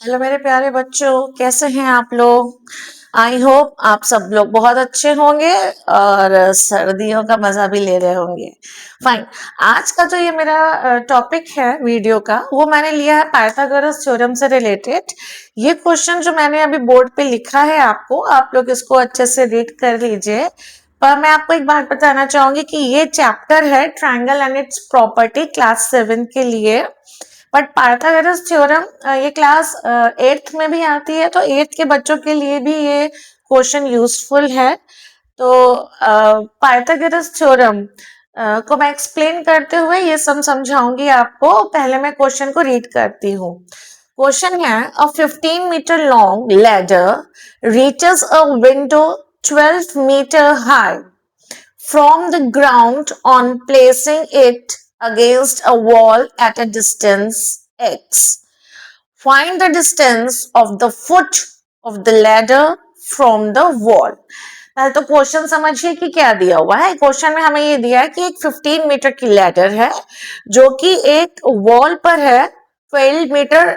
Hello मेरे प्यारे बच्चों, कैसे हैं आप लोग। आई होप आप सब लोग बहुत अच्छे होंगे और सर्दियों का मजा भी ले रहे होंगे। फाइन। आज का जो ये मेरा टॉपिक है वीडियो का, वो मैंने लिया है पाइथागोरस थ्योरम से रिलेटेड। ये क्वेश्चन जो मैंने अभी बोर्ड पे लिखा है आपको, आप लोग इसको अच्छे से रीड कर लीजिए। पर मैं आपको एक बात बताना चाहूंगी कि ये चैप्टर है triangle and it's property class 7 के लिए। बट पाइथागोरस थ्योरम ये क्लास 8th में भी आती है, तो 8th के बच्चों के लिए भी ये क्वेश्चन यूजफुल है। तो पाइथागोरस थ्योरम को मैं एक्सप्लेन करते हुए ये सब समझाऊंगी आपको। पहले मैं क्वेश्चन को रीड करती हूँ। क्वेश्चन है, a 15 metre long ladder reaches a window 12 metre high from the ground on placing it against a wall at a distance x. Find the distance of the foot of the ladder from the wall. पहले तो question समझिए कि क्या दिया हुआ है। Question में हमें ये दिया है कि एक 15 मीटर की लैडर है जो कि एक वॉल पर है 12 मीटर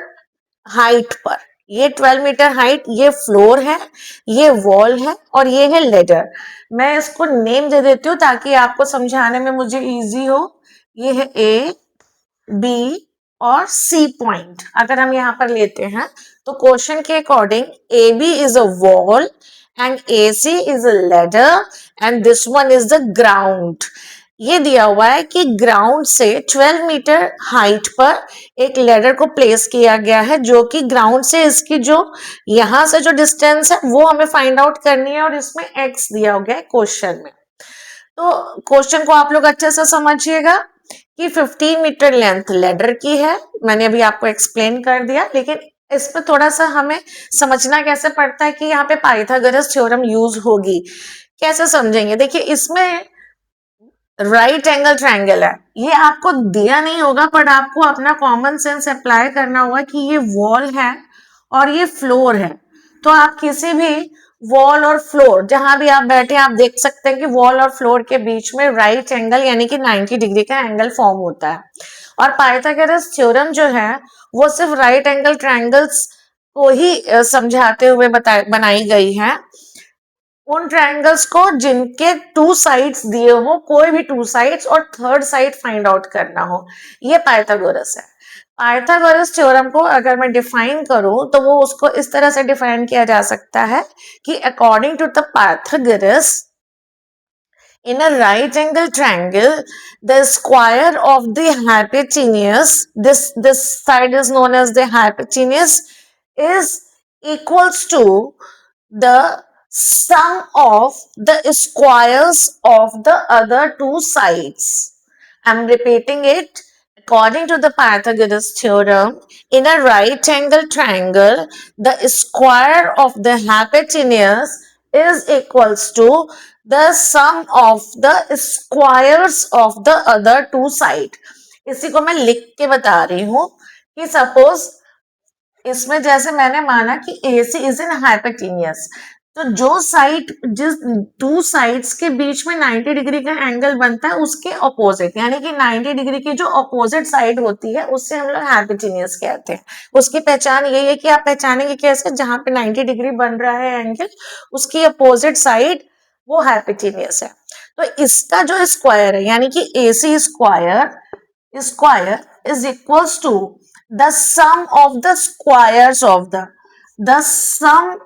हाइट पर। ये 12 मीटर हाइट, ये फ्लोर है, ये वॉल है और ये है लेडर। मैं इसको नेम दे देती हूँ ताकि आपको समझाने में मुझे इजी हो। ये है ए, बी और सी पॉइंट। अगर हम यहाँ पर लेते हैं तो क्वेश्चन के according A B is a wall and A C is a ladder and this one is the ground. ये दिया हुआ है कि ग्राउंड से 12 मीटर हाइट पर एक लेडर को प्लेस किया गया है, जो कि ग्राउंड से इसकी जो यहां से जो डिस्टेंस है वो हमें फाइंड आउट करनी है और इसमें एक्स दिया गया है क्वेश्चन में। तो क्वेश्चन को आप लोग अच्छे से समझिएगा कि 15 मीटर लेंथ लेडर की है। मैंने अभी आपको एक्सप्लेन कर दिया, लेकिन इसमें थोड़ा सा हमें समझना कैसे पड़ता है कि यहाँ पे पाइथागोरस थ्योरम यूज होगी। कैसे समझेंगे, देखिए इसमें राइट एंगल ट्रायंगल है। ये आपको दिया नहीं होगा, पर आपको अपना कॉमन सेंस अप्लाई करना होगा कि ये वॉल है और ये फ्लोर है। तो आप किसी भी वॉल और फ्लोर जहां भी आप बैठे, आप देख सकते हैं कि वॉल और फ्लोर के बीच में राइट एंगल यानी कि 90 डिग्री का एंगल फॉर्म होता है। और पाइथागोरस थ्योरम जो है वो सिर्फ राइट एंगल ट्रायंगल्स को ही समझाते हुए बनाई गई है। उन ट्रायंगल्स को जिनके टू साइड्स दिए हो, कोई भी टू साइड्स, और थर्ड साइड फाइंड आउट करना हो, ये पाइथागोरस है। पाइथागोरस थ्योरम को अगर मैं डिफाइन करूं तो वो उसको इस तरह से डिफाइन किया जा सकता है कि according to the Pythagoras, in a right angle triangle, the square of the hypotenuse, this side is known as the hypotenuse, is equals to the sum of the squares of the other two sides. I'm repeating it. According to the Pythagoras theorem, in a right angle triangle, the square of the hypotenuse is equals to the sum of the squares of the other two side. इसी को मैं लिख के बता रही हूं कि suppose इसमें जैसे मैंने माना कि AC इज इन हाइपोटेनियस, तो जो साइड, जिस टू साइड्स के बीच में 90 डिग्री का एंगल बनता है उसके ऑपोजिट, यानी कि 90 डिग्री की जो ऑपोजिट साइड होती है उससे हम लोग हाइपोटेनियस कहते हैं। उसकी पहचान यही है कि आप पहचानेंगे कैसे, जहां पे 90 डिग्री बन रहा है एंगल, उसकी अपोजिट साइड वो हाइपोटेनियस है। तो इसका जो स्क्वायर है यानी कि AC square is equals to the sum of the squares of the sum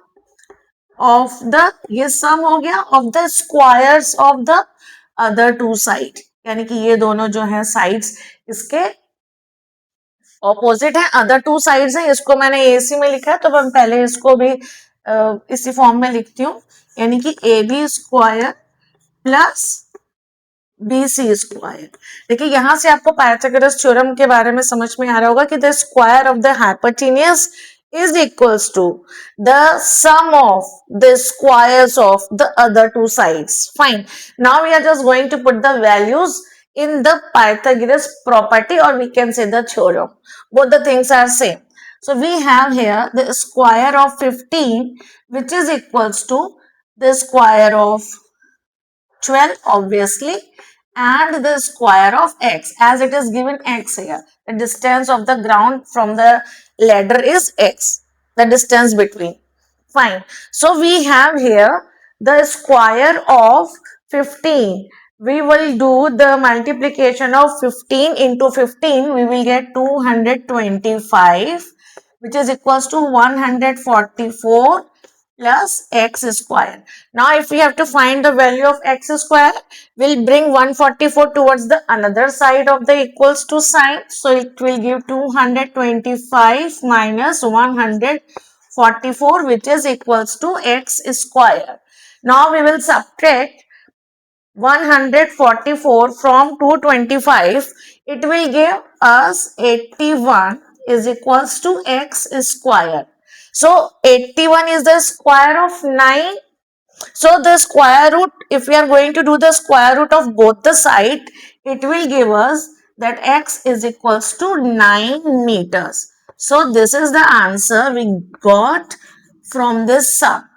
of the, ये sum हो गया of the squares of the other two side, यानी कि ये दोनों जो है sides इसके ऑपोजिट है, अदर टू साइड्स है। इसको मैंने AC में लिखा है तो मैं पहले इसको भी इसी फॉर्म में लिखती हूँ, यानी कि AB square plus BC square. देखिए यहां से आपको पाइथागोरस थ्योरम के बारे में समझ में आ रहा होगा कि the square of the hypotenuse is equals to the sum of the squares of the other two sides. Fine. Now we are just going to put the values in the Pythagoras property, or we can say the theorem. Both the things are same. So we have here the square of 15, which is equals to the square of 12 obviously, and the square of x, as it is given x here. The distance of the ground from the ladder is x. the distance between. Fine. So we have here the square of 15. We will do the multiplication of 15 into 15. We will get 225, which is equals to 144 plus x square. Now, if we have to find the value of x square, we'll bring 144 towards the another side of the equals to sign. So, it will give 225 minus 144, which is equals to x square. Now, we will subtract 144 from 225. It will give us 81 is equals to x square. So 81 is the square of 9. So the square root, if we are going to do the square root of both the side, it will give us that x is equals to 9 meters. So this is the answer we got from this sum.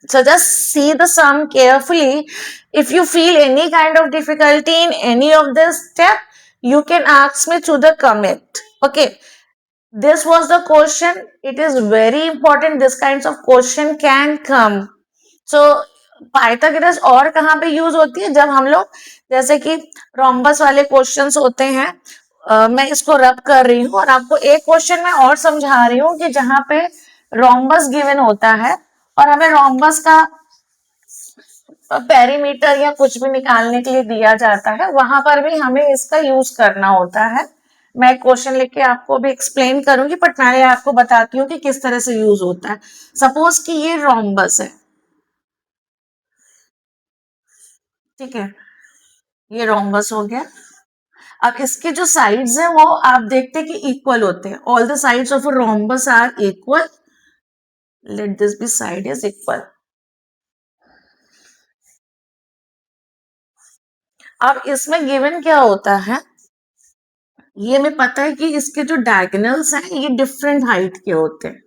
So just see the sum carefully. If you feel any kind of difficulty in any of this step, you can ask me through the comment. Okay. This was the question. It is very important. This kinds of question can come. So Pythagoras और कहाँ पे use होती है? जब हम लोग जैसे कि रोम्बस वाले क्वेश्चंस होते हैं, मैं इसको रब कर रही हूँ और आपको एक क्वेश्चन में और समझा रही हूँ कि जहाँ पे रोम्बस गिवन होता है और हमें रोम्बस का पेरीमीटर या कुछ भी निकालने के लिए दिया जाता है, वहां पर भी हमें इसका यूज करना होता है. मैं क्वेश्चन लिख के आपको भी एक्सप्लेन करूंगी, बट पहले आपको बताती हूँ कि किस तरह से यूज होता है. सपोज कि ये रोम्बस है, ठीक है, ये रोम्बस हो गया. अब इसके जो साइड्स हैं वो आप देखते हैं कि इक्वल होते हैं. All the sides of a rhombus are equal. Let this be side is equal. अब इसमें गिवन क्या होता है, ये हमें पता है कि इसके जो डायगोनल्स हैं ये डिफरेंट हाइट के होते हैं,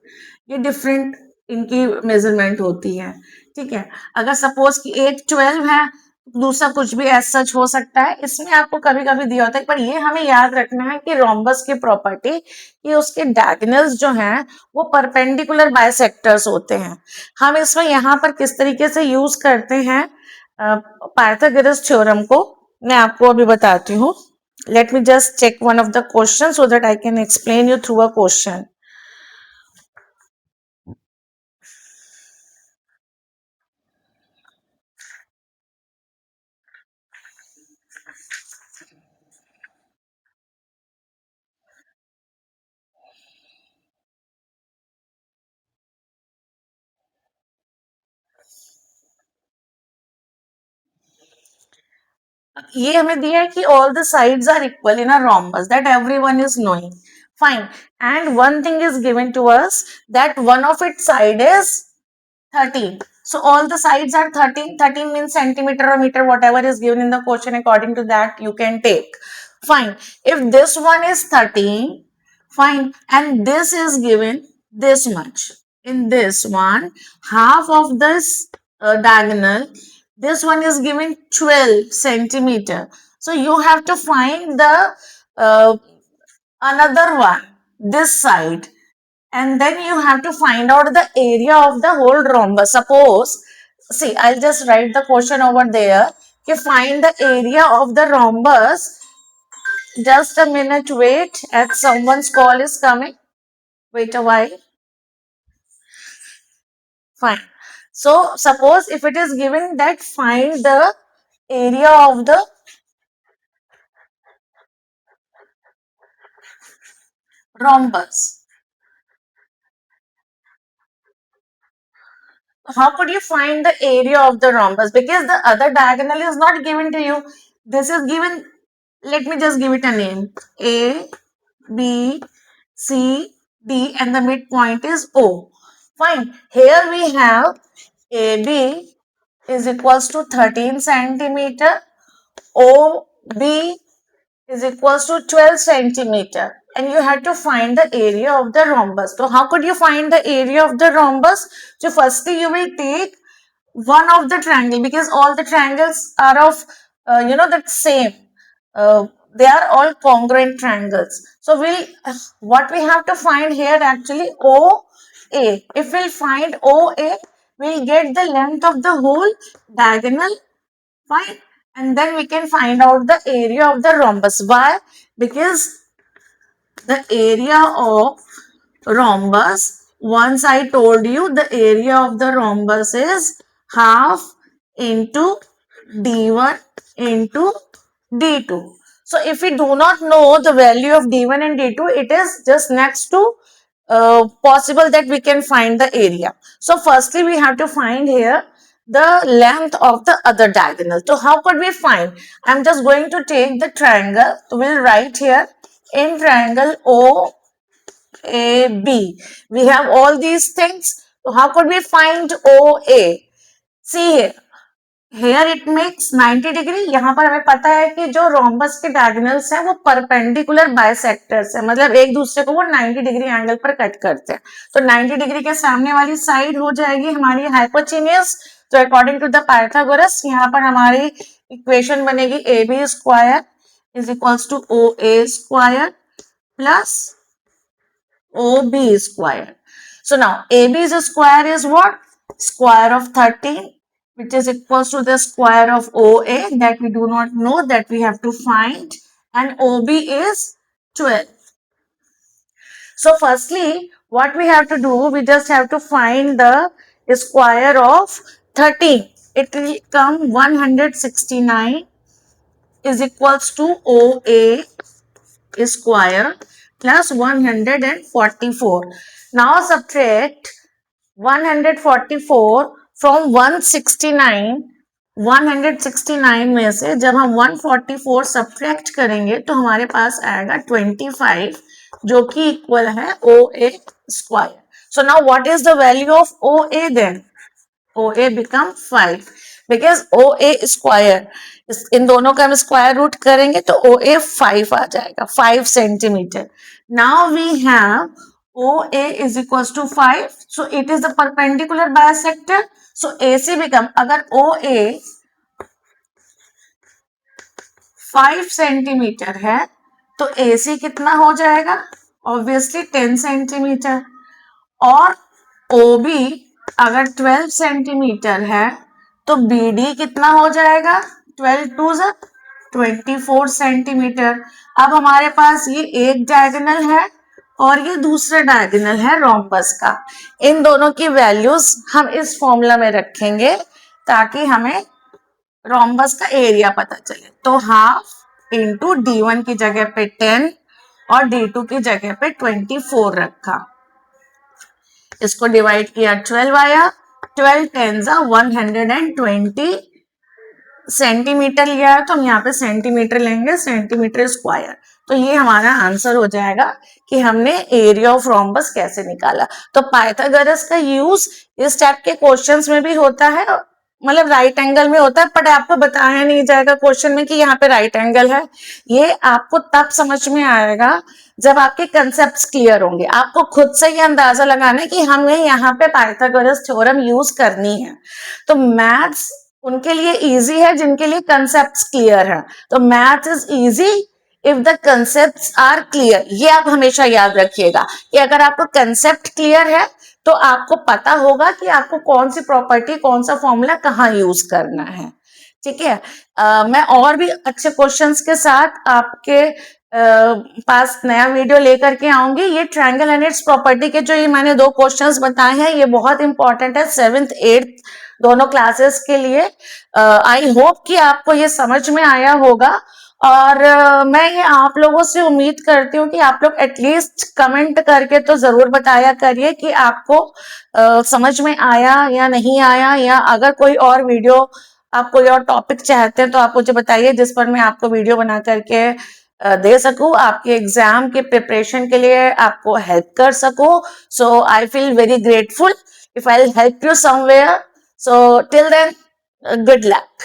ये डिफरेंट इनकी मेजरमेंट होती है. ठीक है, अगर सपोज कि एक 12 है, दूसरा कुछ भी एज सच हो सकता है. इसमें आपको कभी कभी दिया होता है, पर ये हमें याद रखना है कि रोम्बस की प्रॉपर्टी कि उसके डायगोनल्स जो हैं वो परपेंडिकुलर बाइसेक्टर्स होते हैं. हम इसमें यहाँ पर किस तरीके से यूज करते हैं पाइथागोरस थ्योरम को, मैं आपको अभी बताती हूँ. Let me just check one of the questions so that I can explain you through a question. ये हमें दिया है कि all the sides are equal in a rhombus, that everyone is knowing. Fine. And one thing is given to us that one of its side is 13. So all the sides are 13. 13 means centimeter or meter, whatever is given in the question, according to that you can take. Fine. If this one is 13, fine, and this is given this much. In this one, half of this diagonal, this one is given 12 centimeter. So you have to find the another one, this side, and then you have to find out the area of the whole rhombus. Suppose, see, I'll just write the question over there. You find the area of the rhombus. Just a minute, wait, as someone's call is coming. Wait a while. Fine. So, suppose if it is given that find the area of the rhombus. How could you find the area of the rhombus? Because the other diagonal is not given to you. This is given, let me just give it a name. A, B, C, D, and the midpoint is O. Fine. Here we have AB is equals to 13 centimeter. OB is equals to 12 centimeter. And you have to find the area of the rhombus. So how could you find the area of the rhombus? So firstly you will take one of the triangle, because all the triangles are of the same. They are all congruent triangles. So what we have to find here actually, O A. If we'll find OA, we'll get the length of the whole diagonal. Fine. And then we can find out the area of the rhombus. Why? Because the area of rhombus, once I told you the area of the rhombus is half into d1 into d2. So if we do not know the value of d1 and d2, it is just next to possible that we can find the area. So firstly we have to find here the length of the other diagonal. So how could we find? I'm just going to take the triangle. So we'll write here in triangle OAB. We have all these things. So how could we find OA? See here. Here it makes 90 degree. यहाँ पर हमें पता है कि जो rhombus के diagonals हैं वो परपेंडिकुलर बाइसेक्टर्स है, मतलब एक दूसरे को वो 90 डिग्री एंगल पर कट करते हैं. तो 90 डिग्री के सामने वाली साइड हो जाएगी हमारी हाइपोटेन्यूज. तो अकॉर्डिंग टू द पाइथागोरस यहाँ पर हमारी इक्वेशन बनेगी AB square is equals to OA square plus OB square. So now AB's square is what? Square of 13, which is equals to the square of OA that we do not know, that we have to find, and OB is 12. So firstly, what we have to do, we just have to find the square of 13. It will come 169 is equals to OA square plus 144. Now subtract 144 from 169. 169 में से जब हम 144 subtract करेंगे तो हमारे पास आएगा 25, जो कि इक्वल है OA square. So now what is the value of OA then? OA become 5 because OA square, इन दोनों का हम स्क्वायर रूट करेंगे तो OA 5 आ जाएगा, 5 centimetre. Now we have OA is equals to 5, so it is the perpendicular bisector. So AC become, अगर OA 5 centimetre है तो AC कितना हो जाएगा? Obviously 10 centimetre. और OB अगर 12 सेंटीमीटर है तो BD कितना हो जाएगा? 12 टू 24 सेंटीमीटर. अब हमारे पास ये एक डायगोनल है और ये दूसरा डायगोनल है रोम्बस का. इन दोनों की वैल्यूज हम इस फॉर्मूला में रखेंगे ताकि हमें रोम्बस का एरिया पता चले. तो हाफ इंटू D1 की जगह पे 10 और D2 की जगह पे 24 रखा. इसको डिवाइड किया 12 आया. 12 10 120 सेंटीमीटर लिया है तो हम यहाँ पे सेंटीमीटर लेंगे, सेंटीमीटर स्क्वायर. तो ये हमारा आंसर हो जाएगा कि हमने एरिया ऑफ रोम्बस कैसे निकाला. तो पाइथागोरस का यूज इस टाइप के क्वेश्चंस में भी होता है, मतलब राइट एंगल में होता है, बट आपको बताया नहीं जाएगा क्वेश्चन में कि यहाँ पे राइट एंगल है. ये आपको तब समझ में आएगा जब आपके कंसेप्ट्स क्लियर होंगे. आपको खुद से ये अंदाजा लगाना है कि हमें यहाँ पे पाइथागोरस थ्योरम यूज करनी है. तो मैथ्स उनके लिए इजी है जिनके लिए कंसेप्ट्स क्लियर है. तो math is easy if the concepts are clear. ये आप हमेशा याद रखिएगा कि अगर आपको कंसेप्ट क्लियर है तो आपको पता होगा कि आपको कौन सी प्रॉपर्टी, कौन सा फॉर्मूला कहाँ यूज करना है. ठीक है. मैं और भी अच्छे क्वेश्चंस के साथ आपके पास नया वीडियो लेकर के आऊंगी. ये ट्रायंगल एंड इट्स प्रॉपर्टी के जो ये मैंने 2 क्वेश्चंस बताए हैं ये बहुत इंपॉर्टेंट है 7th 8th दोनों क्लासेस के लिए. आई होप कि आपको ये समझ में आया होगा और मैं ये आप लोगों से उम्मीद करती हूँ कि आप लोग एटलीस्ट कमेंट करके तो जरूर बताया करिए कि आपको समझ में आया या नहीं आया, या अगर कोई और वीडियो आप कोई और टॉपिक चाहते हैं तो आप मुझे बताइए जिस पर मैं आपको वीडियो बना करके दे सकूं, आपके एग्जाम के प्रिपरेशन के लिए आपको हेल्प कर सकूं. So I feel very grateful if I help you somewhere. So till then, good luck.